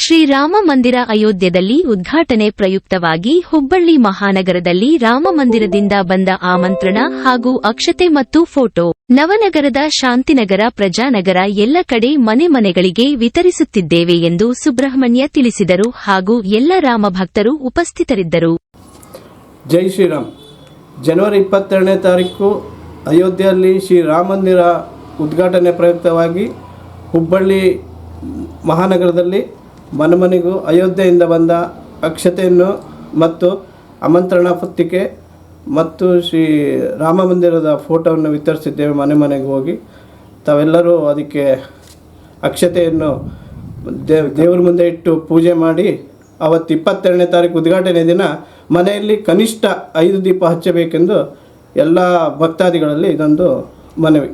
ಶ್ರೀರಾಮ ಮಂದಿರ ಅಯೋಧ್ಯೆಯಲ್ಲಿ ಉದ್ಘಾಟನೆ ಪ್ರಯುಕ್ತವಾಗಿ ಹುಬ್ಬಳ್ಳಿ ಮಹಾನಗರದಲ್ಲಿ ರಾಮ ಮಂದಿರದಿಂದ ಬಂದ ಆಮಂತ್ರಣ ಹಾಗೂ ಅಕ್ಷತೆ ಮತ್ತು ಫೋಟೋ ನವನಗರದ ಶಾಂತಿನಗರ ಪ್ರಜಾನಗರ ಎಲ್ಲ ಕಡೆ ಮನೆ ಮನೆಗಳಿಗೆ ವಿತರಿಸುತ್ತಿದ್ದೇವೆ ಎಂದು ಸುಬ್ರಹ್ಮಣ್ಯ ತಿಳಿಸಿದರು ಹಾಗೂ ಎಲ್ಲ ರಾಮ ಭಕ್ತರು ಉಪಸ್ಥಿತರಿದ್ದರು. ಜೈ ಶ್ರೀರಾಮ್. ಜನವರಿ 22ನೇ ತಾರೀಕು ಅಯೋಧ್ಯೆಯಲ್ಲಿ ಶ್ರೀರಾಮ ಮಂದಿರ ಉದ್ಘಾಟನೆ ಪ್ರಯುಕ್ತವಾಗಿ ಹುಬ್ಬಳ್ಳಿ ಮಹಾನಗರದಲ್ಲಿ ಮನೆಮನೆಗೂ ಅಯೋಧ್ಯೆಯಿಂದ ಬಂದ ಅಕ್ಷತೆಯನ್ನು ಮತ್ತು ಆಮಂತ್ರಣ ಪತ್ರಿಕೆ ಮತ್ತು ಶ್ರೀ ರಾಮ ಮಂದಿರದ ಫೋಟೋವನ್ನು ವಿತರಿಸಿದ್ದೇವೆ. ಮನೆ ಮನೆಗೆ ಹೋಗಿ ತಾವೆಲ್ಲರೂ ಅದಕ್ಕೆ ಅಕ್ಷತೆಯನ್ನು ದೇವರ ಮುಂದೆ ಇಟ್ಟು ಪೂಜೆ ಮಾಡಿ ಅವತ್ತು 22ನೇ ತಾರೀಕು ಉದ್ಘಾಟನೆ ದಿನ ಮನೆಯಲ್ಲಿ ಕನಿಷ್ಠ 5 ದೀಪ ಹಚ್ಚಬೇಕೆಂದು ಎಲ್ಲ ಭಕ್ತಾದಿಗಳಲ್ಲಿ ಇದೊಂದು ಮನವಿ.